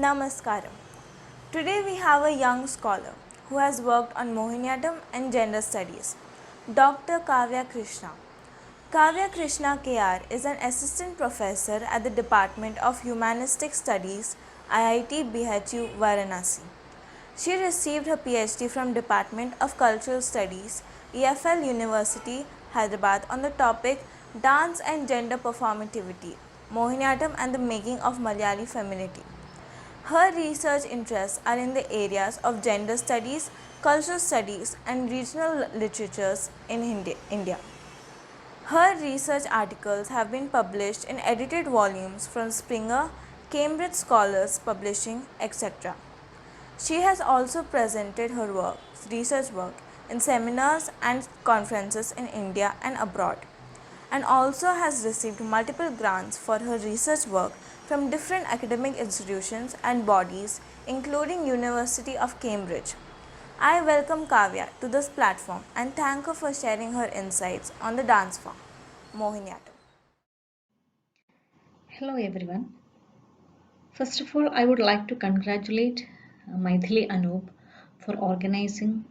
Namaskaram. Today we have a young scholar who has worked on Mohiniyattam and gender studies, Dr. Kavya Krishna. Kavya Krishna KR is an assistant professor at the Department of Humanistic Studies, IIT BHU Varanasi. She received her PhD from Department of Cultural Studies, EFL University, Hyderabad on the topic Dance and Gender Performativity, Mohiniyattam and the Making of Malayali Femininity. Her research interests are in the areas of gender studies, cultural studies, and regional literatures in India. Her research articles have been published in edited volumes from Springer, Cambridge Scholars Publishing, etc. She has also presented her research work in seminars and conferences in India and abroad, and also has received multiple grants for her research work from different academic institutions and bodies, including University of Cambridge. I welcome Kavya to this platform and thank her for sharing her insights on the dance form, Mohiniyattam. Hello everyone. First of all, I would like to congratulate Maithili Anup for organizing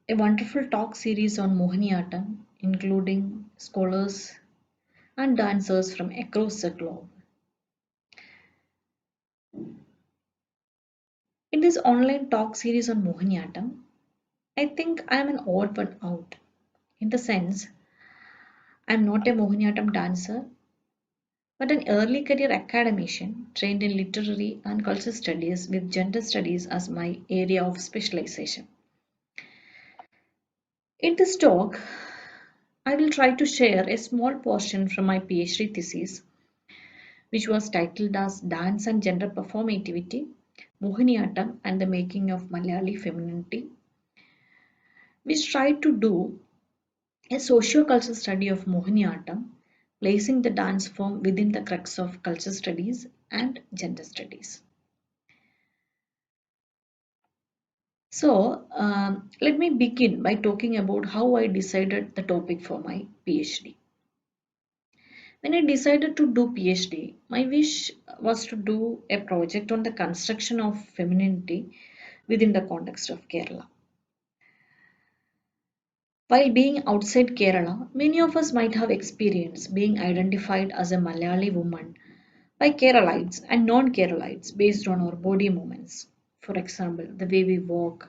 a wonderful talk series on Mohiniyattam, including scholars and dancers from across the globe. In this online talk series on Mohiniyattam, I think I am an odd one out. In the sense, I am not a Mohiniyattam dancer, but an early career academician trained in literary and cultural studies with gender studies as my area of specialization. In this talk, I will try to share a small portion from my PhD thesis, which was titled as Dance and Gender Performativity, Mohiniyattam and the Making of Malayali Femininity, which tried to do a socio-cultural study of Mohiniyattam, placing the dance form within the crux of culture studies and gender studies. So, let me begin by talking about how I decided the topic for my PhD. When I decided to do PhD, my wish was to do a project on the construction of femininity within the context of Kerala. While being outside Kerala, many of us might have experienced being identified as a Malayali woman by Keralites and non-Keralites based on our body movements. For example, the way we walk,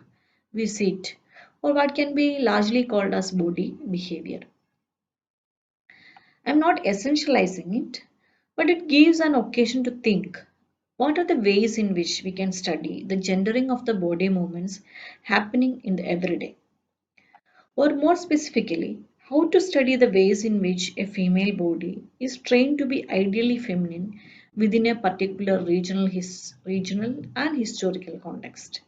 we sit, or what can be largely called as body behavior. I'm not essentializing it, but it gives an occasion to think what are the ways in which we can study the gendering of the body movements happening in the everyday? Or more specifically, how to study the ways in which a female body is trained to be ideally feminine within a particular regional and historical context.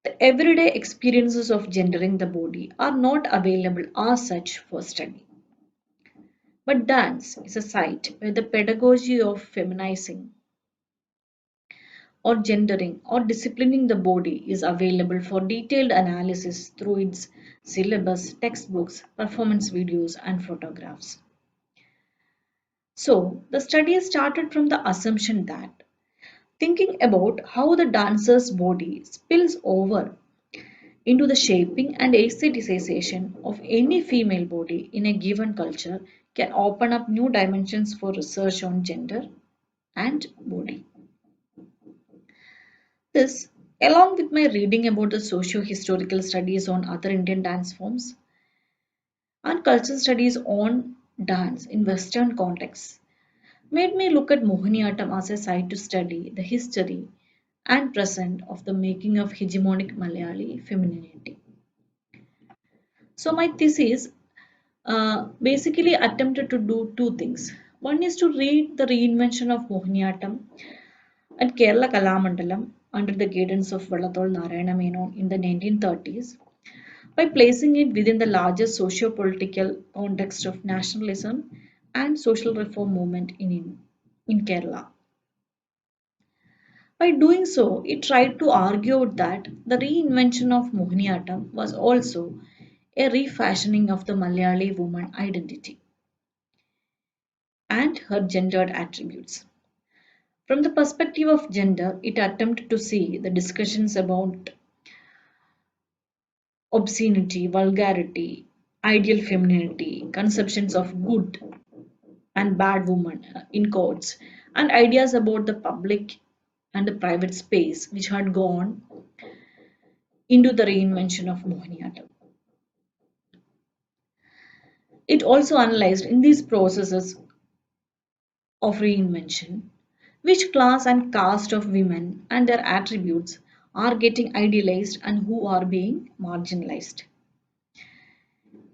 The everyday experiences of gendering the body are not available as such for study. But dance is a site where the pedagogy of feminizing or gendering or disciplining the body is available for detailed analysis through its syllabus, textbooks, performance videos, and photographs. So, the study started from the assumption that thinking about how the dancer's body spills over into the shaping and aestheticization of any female body in a given culture can open up new dimensions for research on gender and body. This, along with my reading about the socio-historical studies on other Indian dance forms and cultural studies on dance in Western contexts, made me look at Mohiniyattam as a site to study the history and present of the making of hegemonic Malayali femininity. So my thesis basically attempted to do two things. One is to read the reinvention of Mohiniyattam at Kerala Kalamandalam under the guidance of Vallathol Narayana Menon in the 1930s by placing it within the larger socio-political context of nationalism and social reform movement in Kerala. By doing so, it tried to argue that the reinvention of Mohiniyattam was also a refashioning of the Malayali woman identity. and her gendered attributes. From the perspective of gender, it attempted to see the discussions about obscenity, vulgarity, ideal femininity, conceptions of good and bad woman in quotes, and ideas about the public and the private space which had gone into the reinvention of Mohiniyattam. It also analyzed in these processes of reinvention which class and caste of women and their attributes are getting idealized and who are being marginalized.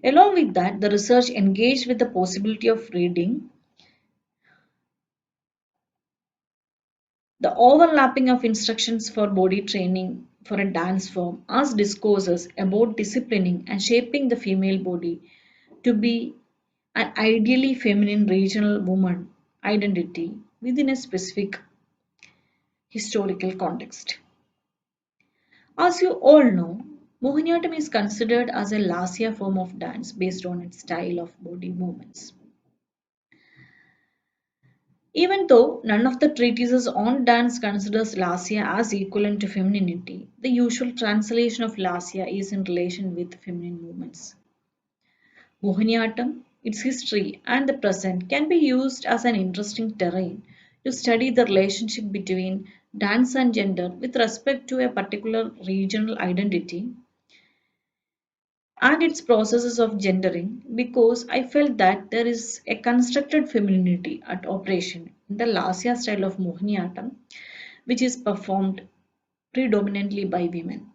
Along with that, the research engaged with the possibility of reading the overlapping of instructions for body training for a dance form as discourses about disciplining and shaping the female body to be an ideally feminine regional woman identity within a specific historical context. As you all know, Mohiniyattam is considered as a Lasya form of dance based on its style of body movements. Even though none of the treatises on dance considers Lasya as equivalent to femininity, the usual translation of Lasya is in relation with feminine movements. Mohiniyattam, its history, and the present can be used as an interesting terrain to study the relationship between dance and gender with respect to a particular regional identity and its processes of gendering because I felt that there is a constructed femininity at operation in the Lasya style of Mohiniyattam, which is performed predominantly by women.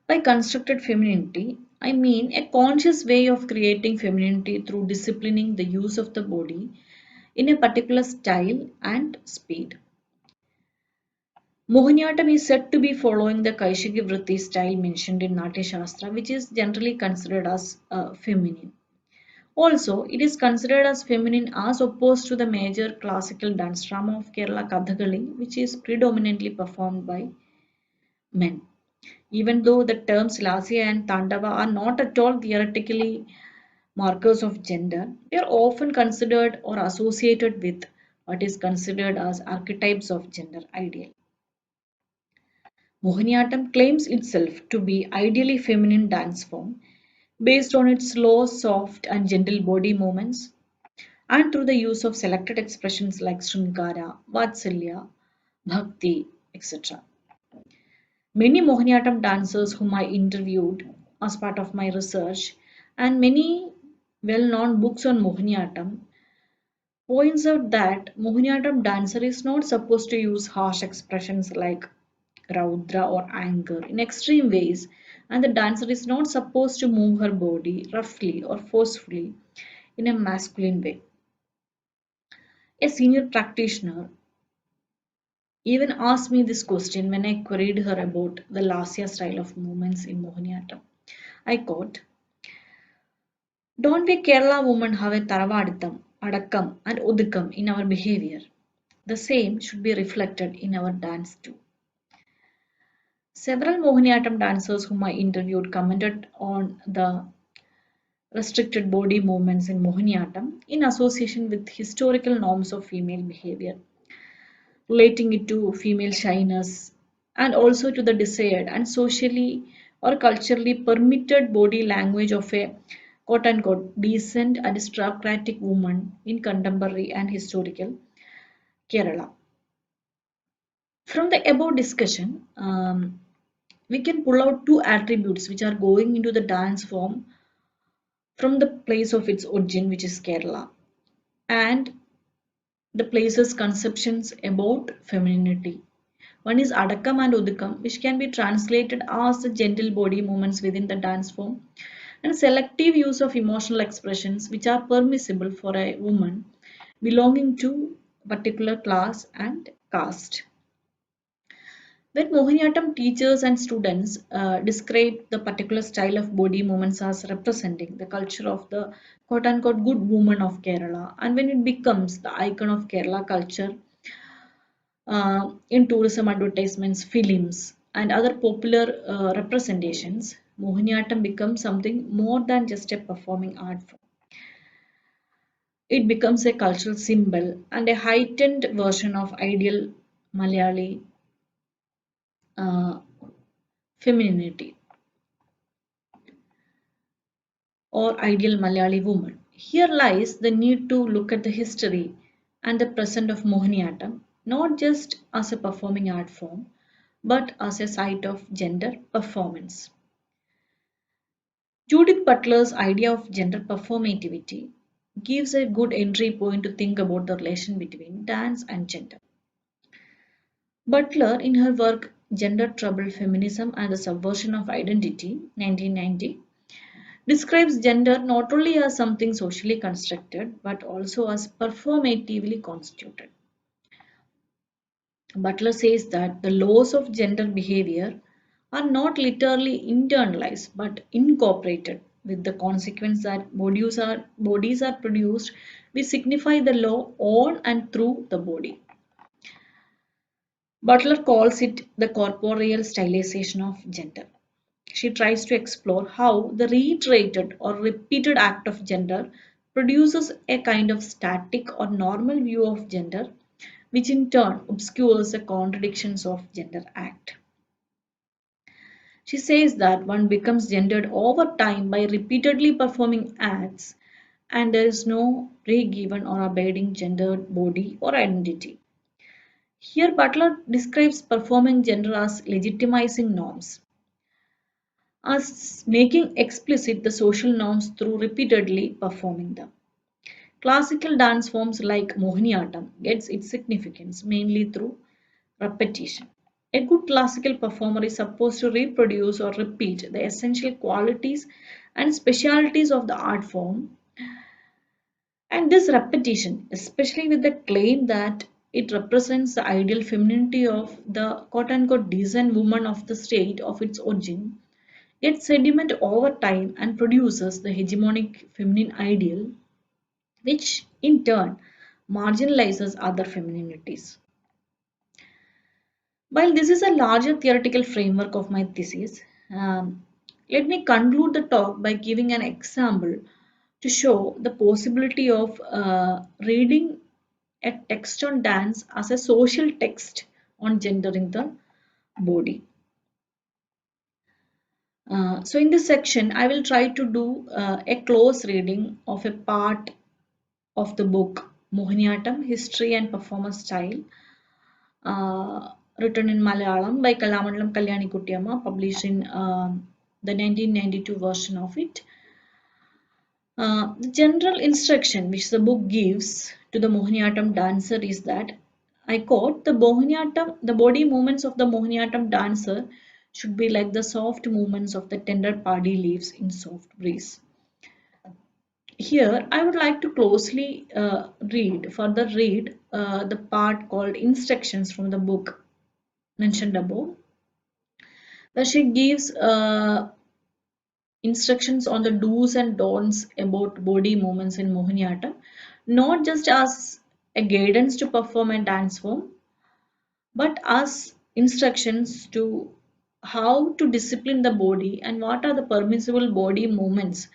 By constructed femininity, I mean a conscious way of creating femininity through disciplining the use of the body in a particular style and speed. Mohiniyattam is said to be following the Kaishiki Vritti style mentioned in Natya Shastra, which is generally considered as feminine. Also, it is considered as feminine as opposed to the major classical dance drama of Kerala Kathakali, which is predominantly performed by men. Even though the terms Lasya and Tandava are not at all theoretically markers of gender, they are often considered or associated with what is considered as archetypes of gender ideal. Mohiniyattam claims itself to be ideally feminine dance form based on its slow, soft and gentle body movements and through the use of selected expressions like Sringara, Vatsalya, Bhakti, etc. Many Mohiniyattam dancers whom I interviewed as part of my research and many well-known books on Mohiniyattam points out that Mohiniyattam dancer is not supposed to use harsh expressions like Raudra or anger in extreme ways and the dancer is not supposed to move her body roughly or forcefully in a masculine way. A senior practitioner even asked me this question when I queried her about the Lasya style of movements in Mohiniyattam. I quote, don't we Kerala women have a Taravaditham, Adakkam and Udukam in our behavior? The same should be reflected in our dance too. Several Mohiniyattam dancers whom I interviewed commented on the restricted body movements in Mohiniyattam in association with historical norms of female behavior, relating it to female shyness and also to the desired and socially or culturally permitted body language of a quote unquote decent aristocratic woman in contemporary and historical Kerala. From the above discussion, we can pull out two attributes which are going into the dance form from the place of its origin, which is Kerala, and the place's conceptions about femininity. One is Adakam and Udukam, which can be translated as the gentle body movements within the dance form, and selective use of emotional expressions which are permissible for a woman belonging to a particular class and caste. When Mohiniyattam teachers and students describe the particular style of body movements as representing the culture of the quote unquote good woman of Kerala, and when it becomes the icon of Kerala culture in tourism advertisements, films, and other popular representations, Mohiniyattam becomes something more than just a performing art form. It becomes a cultural symbol and a heightened version of ideal Malayali uh, femininity or ideal Malayali woman. Here lies the need to look at the history and the present of Mohiniyattam, not just as a performing art form, but as a site of gender performance. Judith Butler's idea of gender performativity gives a good entry point to think about the relation between dance and gender. Butler, in her work Gender Trouble Feminism and the Subversion of Identity, 1990, describes gender not only as something socially constructed but also as performatively constituted. Butler says that the laws of gender behavior are not literally internalized but incorporated, with the consequence that bodies are produced which signify the law on and through the body. Butler calls it the corporeal stylization of gender. She tries to explore how the reiterated or repeated act of gender produces a kind of static or normal view of gender, which in turn obscures the contradictions of gender act. She says that one becomes gendered over time by repeatedly performing acts, and there is no pre-given or abiding gendered body or identity. Here, Butler describes performing gender as legitimizing norms, as making explicit the social norms through repeatedly performing them. Classical dance forms like Mohiniyattam gets its significance mainly through repetition. A good classical performer is supposed to reproduce or repeat the essential qualities and specialities of the art form, and this repetition, especially with the claim that it represents the ideal femininity of the quote unquote decent woman of the state of its origin, gets sediment over time and produces the hegemonic feminine ideal, which in turn marginalizes other femininities. While this is a larger theoretical framework of my thesis, let me conclude the talk by giving an example to show the possibility of reading a text on dance as a social text on gender in the body. So in this section, I will try to do a close reading of a part of the book Mohiniyattam, History and Performance Style, written in Malayalam by Kalamandalam Kalyani Kuttiyamma, published in the 1992 version of it. The general instruction which the book gives to the Mohiniyattam dancer is that, I quote, the body movements of the Mohiniyattam dancer should be like the soft movements of the tender paddy leaves in soft breeze. Here, I would like to closely further read the part called Instructions from the book mentioned above, where she gives instructions on the do's and don'ts about body movements in Mohiniyattam, not just as a guidance to perform a dance form, but as instructions to how to discipline the body and what are the permissible body movements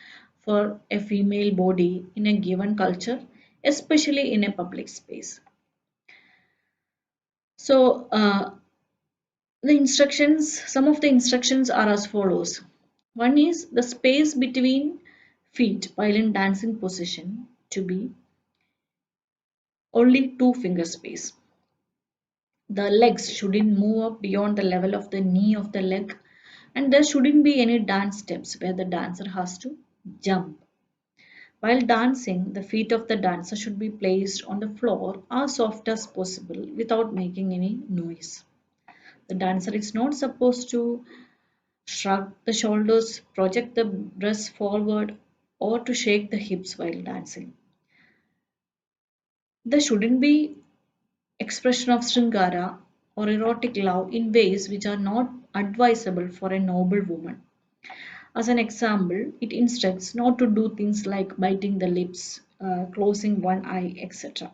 for a female body in a given culture, especially in a public space. So, some of the instructions are as follows. One is the space between feet while in dancing position to be only 2 finger space. The legs shouldn't move up beyond the level of the knee of the leg, and there shouldn't be any dance steps where the dancer has to jump. While dancing, the feet of the dancer should be placed on the floor as soft as possible without making any noise. The dancer is not supposed to shrug the shoulders, project the breast forward, or to shake the hips while dancing. There shouldn't be expression of Sringara or erotic love in ways which are not advisable for a noble woman. As an example, it instructs not to do things like biting the lips, closing one eye, etc.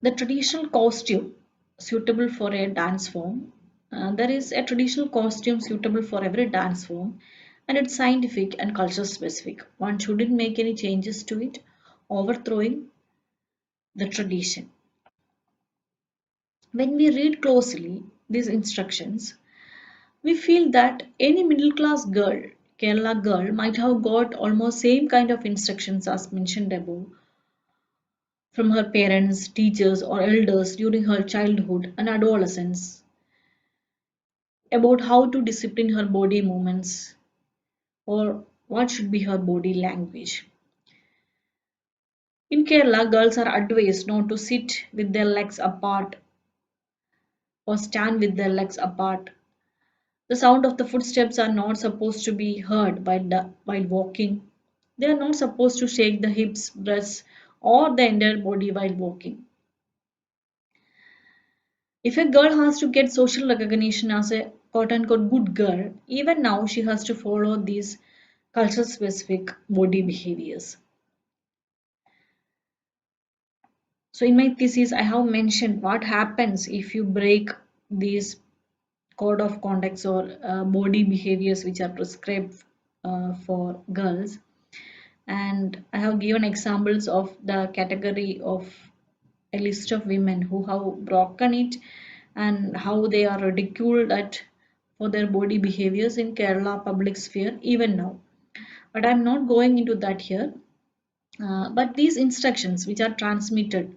The traditional costume suitable for a dance form There is a traditional costume suitable for every dance form, and it's scientific and culture specific. One shouldn't make any changes to it, overthrowing the tradition. When we read closely these instructions, we feel that any middle class girl, Kerala girl, might have got almost same kind of instructions as mentioned above from her parents, teachers, or elders during her childhood and adolescence about how to discipline her body movements or what should be her body language. In Kerala, girls are advised not to sit with their legs apart or stand with their legs apart. The sound of the footsteps are not supposed to be heard while walking. They are not supposed to shake the hips, breasts, or the entire body while walking. If a girl has to get social recognition as a quote unquote good girl, even now she has to follow these culture specific body behaviors. So, in my thesis, I have mentioned what happens if you break these code of conducts or body behaviors which are prescribed for girls. And I have given examples of the category of a list of women who have broken it and how they are ridiculed at for their body behaviors in Kerala public sphere even now. But I'm not going into that here. But these instructions, which are transmitted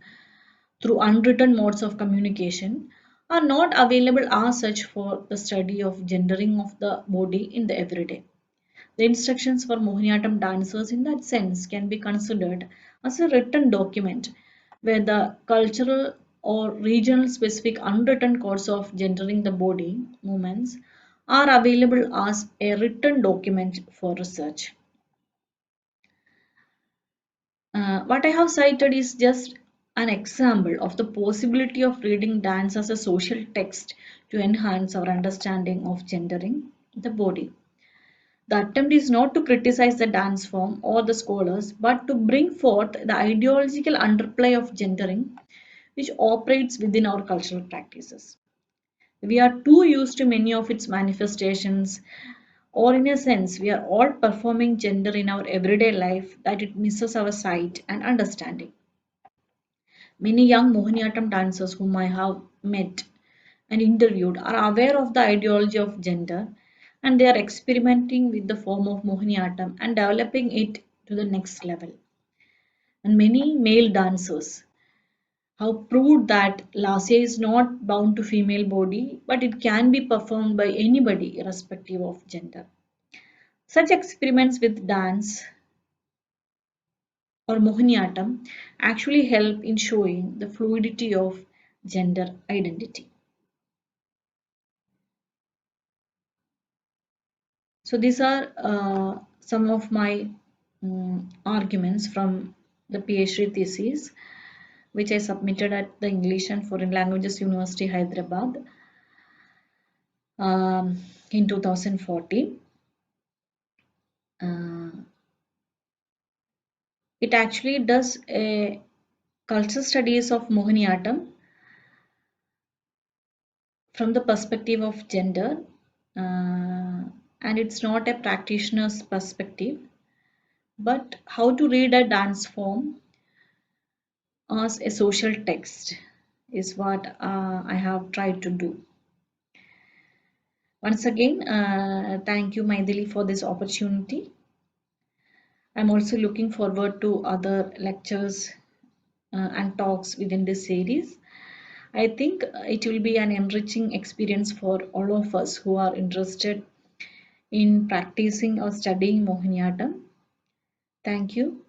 through unwritten modes of communication, are not available as such for the study of gendering of the body in the everyday. The instructions for Mohiniyattam dancers, in that sense, can be considered as a written document where the cultural or regional specific unwritten codes of gendering the body movements are available as a written document for research. What I have cited is just an example of the possibility of reading dance as a social text to enhance our understanding of gendering the body. The attempt is not to criticize the dance form or the scholars, but to bring forth the ideological underplay of gendering which operates within our cultural practices. We are too used to many of its manifestations, or in a sense, we are all performing gender in our everyday life that it misses our sight and understanding. Many young Mohiniyattam dancers whom I have met and interviewed are aware of the ideology of gender and they are experimenting with the form of Mohiniyattam and developing it to the next level. And many male dancers have proved that lasya is not bound to female body but it can be performed by anybody irrespective of gender. Such experiments with dance or Mohiniyattam actually help in showing the fluidity of gender identity. So these are some of my arguments from the PhD thesis, which I submitted at the English and Foreign Languages University, Hyderabad, in 2014. Uh, it actually does a culture studies of Mohiniyattam from the perspective of gender, and it's not a practitioner's perspective, but how to read a dance form as a social text is what I have tried to do. Once again, thank you, Maidili, for this opportunity. I'm also looking forward to other lectures and talks within this series. I think it will be an enriching experience for all of us who are interested in practicing or studying Mohiniyattam. Thank you.